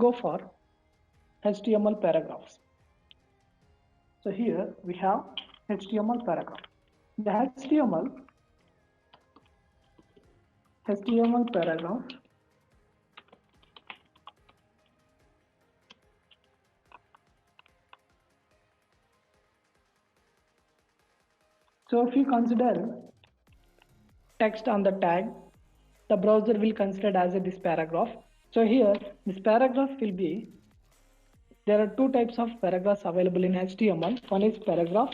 go for HTML paragraphs. So here we have HTML paragraph. The HTML paragraph so if you consider text on the tag, the browser will consider as this paragraph. So here this paragraph will be, there are two types of paragraphs available in HTML. One is paragraph,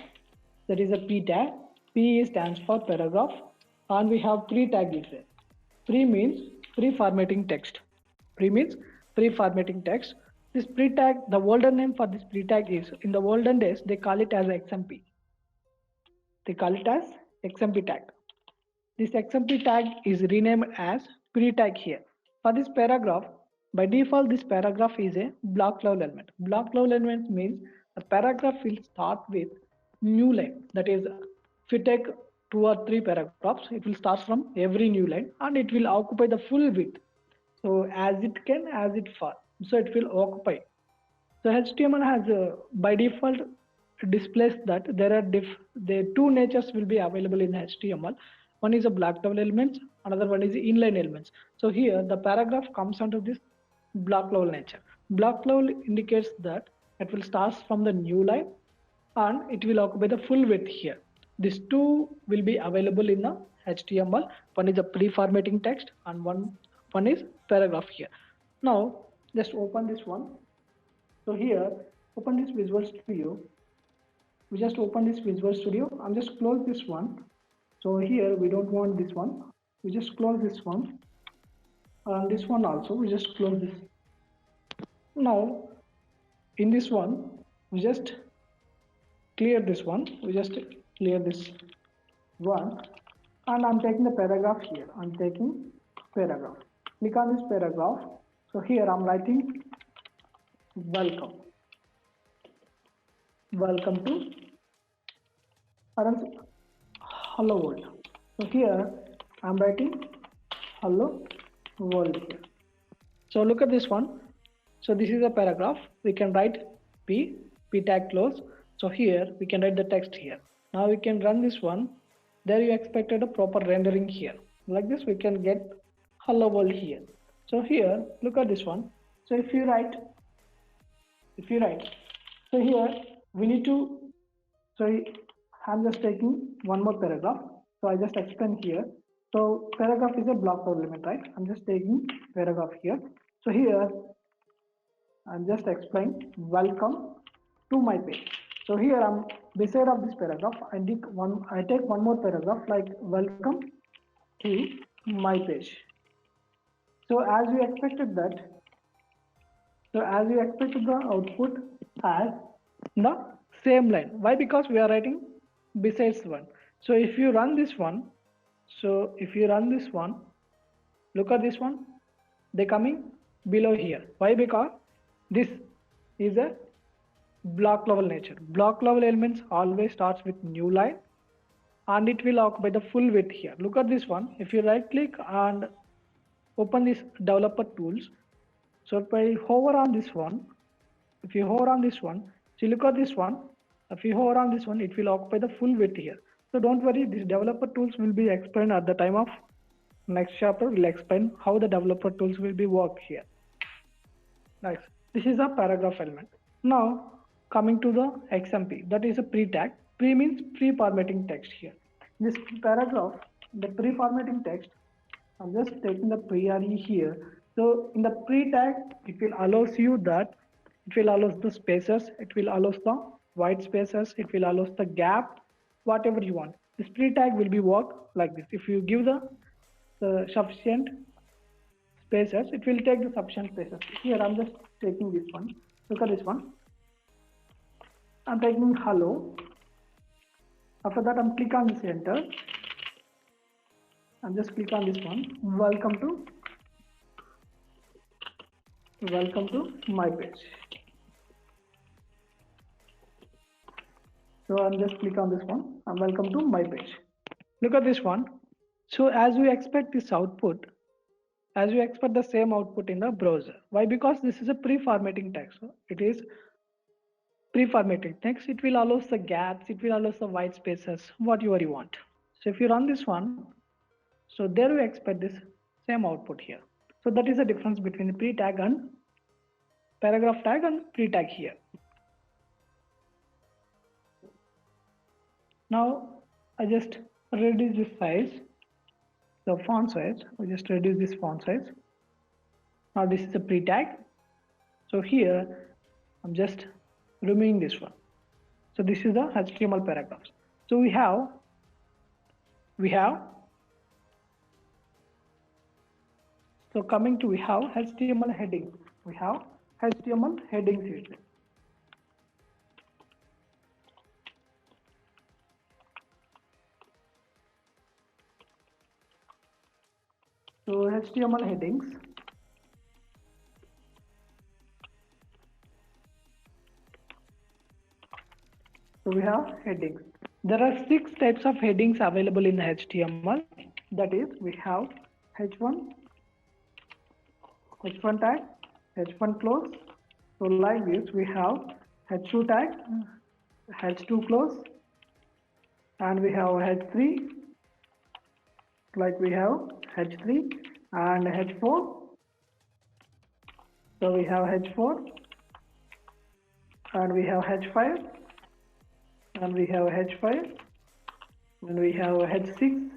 that is a p tag. P stands for paragraph, and we have pre tag is there. Pre means pre-formatting text. Pre means pre-formatting text. This pre tag, the older name for this pre tag is, in the olden days they call it as XMP. They call it as XMP tag. This XMP tag is renamed as pre tag here. For this paragraph, by default this paragraph is a block level element. Block level element means the paragraph will start with new line. That is, if you take 2 or 3 paragraphs, it will start from every new line and it will occupy the full width. So as it can, as it fall, so it will occupy. So HTML has by default displays that there are the two natures will be available in HTML. One is a block level elements, another one is inline elements. So here the paragraph comes under this block level nature. Block level indicates that it will start from the new line and it will occupy the full width here. These two will be available in the HTML. One is a pre-formatting text and one is paragraph here. Now just open this one. So here, open this Visual Studio. We just open this Visual Studio. I'm just close this one. So here we don't want this one. We just close this one. And this one also, we just close this. Now, in this one, we just clear this one. We just clear this one. And I'm taking the paragraph here. I'm taking paragraph. Click on this paragraph. So here I'm writing welcome to hello world. So here I'm writing hello world here. So look at this one. So this is a paragraph. We can write p tag close. So here we can write the text here. Now we can run this one. There you expected a proper rendering here. Like this we can get hello world here. So here look at this one. So if you write, so here we need to, so I'm just taking one more paragraph. So I just explain here. So paragraph is a block element, right? I'm just taking paragraph here. So here I'm just explaining welcome to my page. So here I'm beside of this paragraph. I take one more paragraph like welcome to my page. So as we expected that. So as we expected the output as the same line. Why? Because we are writing besides one. So if you run this one, look at this one, they coming below here. Why? Because this is a block level nature. Block level elements always starts with new line and it will occupy the full width here. Look at this one. If you right click and open this developer tools, so if I hover on this one, so look at this one, if you hover on this one, it will occupy the full width here. So don't worry, this developer tools will be explained at the time of next chapter. We'll explain how the developer tools will be work here. Nice. This is a paragraph element. Now coming to the XMP, that is a pre tag. Pre means pre-formatting text here. This paragraph, the pre-formatting text, I'm just taking the pre-re here. So in the pre tag, it will allows you that it will allows the spaces, it will allows the white spaces, it will allows the gap, whatever you want. This pre tag will be work like this. If you give the sufficient spaces, it will take the sufficient spaces. Here I'm just taking this one. Look at this one. I'm taking hello. After that I'm click on this enter. I'm just click on this one. Welcome to my page. So I'm just click on this one and welcome to my page. Look at this one. So as we expect this output, as you expect the same output in the browser. Why? Because this is a pre-formatting text. It is pre-formatted text. It will allow the gaps, it will allow the white spaces, whatever you want. So if you run this one, so there we expect this same output here. So that is the difference between the pre-tag and paragraph tag and pre-tag here. Now I just reduce this size, the font size. I just reduce this font size. Now this is a pre-tag. So here I'm just removing this one. So this is the HTML paragraphs. So we have so coming to we have HTML heading. We have HTML headings here. So HTML headings. So we have headings. There are 6 types of headings available in HTML. That is, we have H1, H1 tag, H1 close. So like this, we have H2 tag, H2 close, and we have H3. Like we have H3 and H4. So we have H4, and we have H5, and we have H5, and we have H6,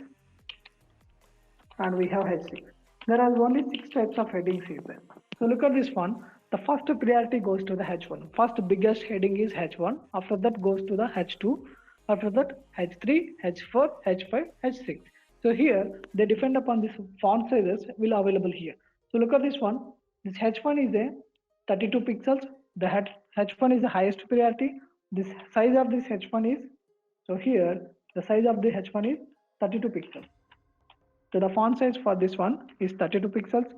and we have H6. There are only 6 types of headings here. So look at this one. The first priority goes to the H1. First biggest heading is H1. After that goes to the H2. After that H3, H4, H5, H6. So here they depend upon this font sizes will available here. So look at this one. This H1 is a 32 pixels. The H1 is the highest priority. This size of this H1 is, so here the size of the H1 is 32 pixels. So the font size for this one is 32 pixels,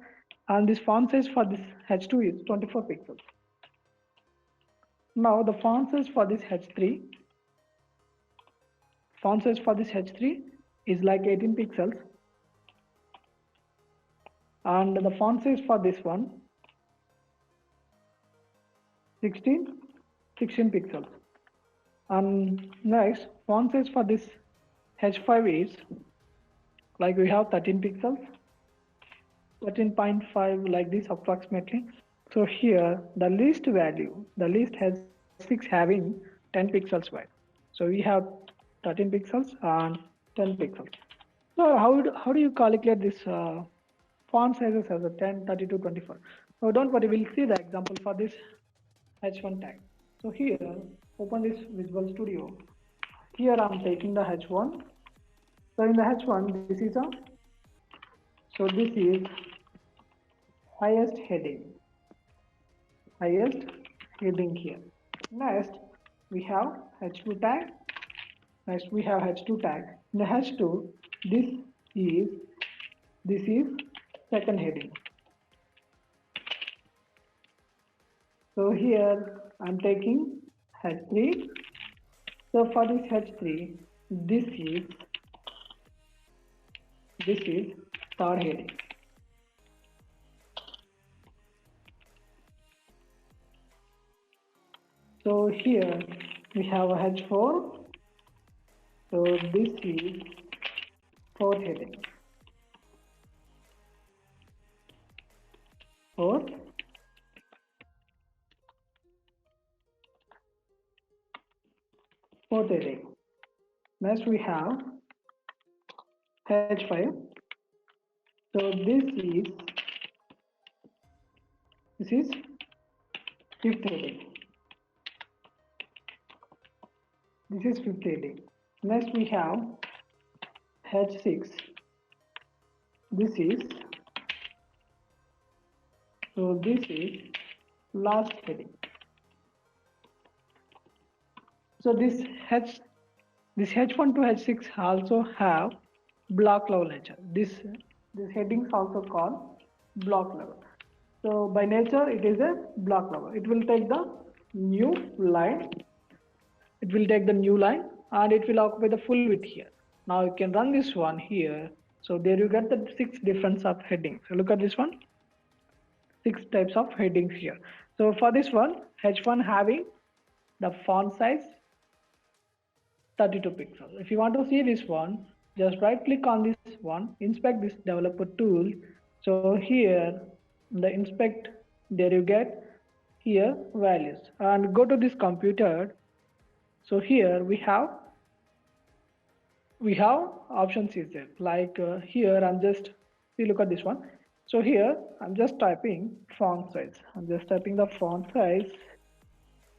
and this font size for this H2 is 24 pixels. Now the font size for this H3, is like 18 pixels, and the font size for this one 16 pixels. And next font size for this H5 is like we have 13 pixels, 13.5 like this approximately. So here the least value, the least H6 having 10 pixels wide. So we have 13 pixels and 10 pixels. So how do you calculate this font sizes as a 10, 32, 24? So don't worry, we'll see the example for this H1 tag. So here, open this Visual Studio. Here I'm taking the H1. So in the H1, this is highest heading here. Next we have H2 tag. Next we have H2 tag. In the H2, this is second heading. So here I'm taking H3. So for this H3, this is third heading. So here we have a H4. So this is fourth heading. Fourth heading. Next we have H5. So this is fifth heading. This is fifth heading. Next we have H6. This is last heading. So this H1 to H6 also have block level nature. This headings also called block level. So by nature it is a block level. It will take the new line. And it will occupy the full width here. Now you can run this one here. So there you get the 6 different of headings. So look at this one, 6 types of headings here. So for this one, H1 having the font size 32 pixels. If you want to see this one, just right click on this one, inspect this developer tool. So here, the inspect, there you get here values, and go to this computer. So here we have options is there, like here I'm just, see, look at this one. So here I'm just typing font size, I'm just typing the font size.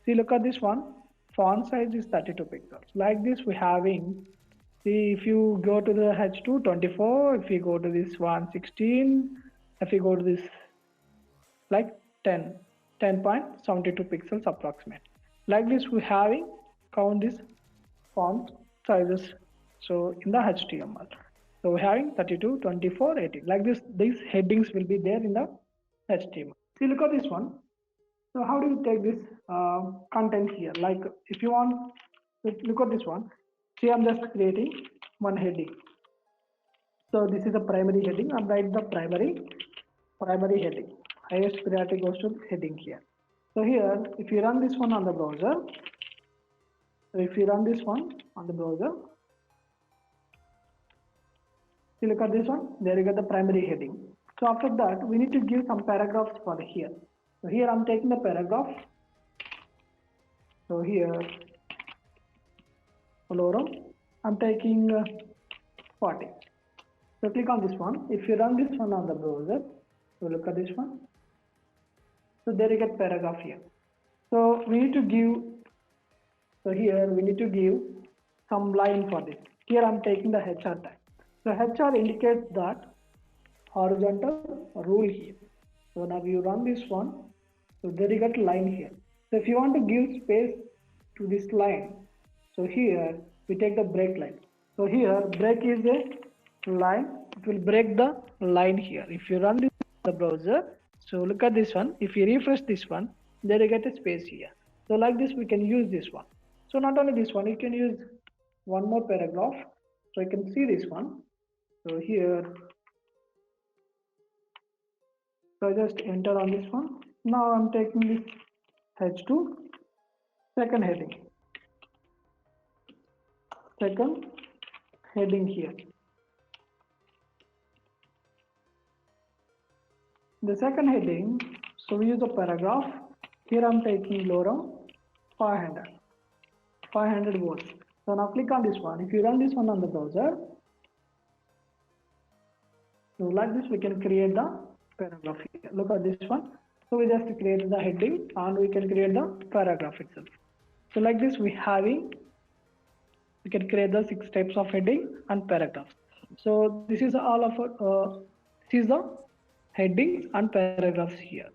See, look at this one, font size is 32 pixels. Like this we having, see, if you go to the H2 24, if you go to this one 16, if you go to this like 10.72 pixels approximate. Like this we having count this font sizes. So in the HTML, so we're having 32, 24, 18. Like this, these headings will be there in the HTML. See, look at this one. So how do you take this content here? Like if you want, look at this one. See, I'm just creating one heading. So this is a primary heading. I'm write the primary heading. Highest priority goes to heading here. So here, if you run this one on the browser, you look at this one, there you get the primary heading. So after that, we need to give some paragraphs for here. So here I'm taking the paragraph. So here, Florum, I'm taking 40. So click on this one. If you run this one on the browser, so look at this one. So there you get paragraph here. So we need to give, so here we need to give some line for this. Here I'm taking the HR tag. So HR indicates that horizontal rule here. So now you run this one. So there you get line here. So if you want to give space to this line, so here we take the break line. So here break is a line. It will break the line here. If you run this in the browser, so look at this one. If you refresh this one, there you get a space here. So like this, we can use this one. So not only this one, you can use one more paragraph. So you can see this one. So here, so I just enter on this one. Now I'm taking this H2, second heading here. The second heading, so we use a paragraph. Here I'm taking lorem 500 words. So now click on this one. If you run this one on the browser, so like this we can create the paragraph here. Look at this one. So we just create the heading and we can create the paragraph itself. So like this we can create the 6 types of heading and paragraphs. So this is all of this is the headings and paragraphs here.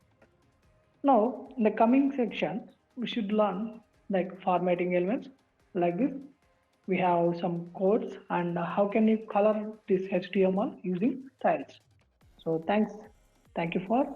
Now in the coming section we should learn like formatting elements. Like this we have some codes and how can you color this HTML using styles. So thank you for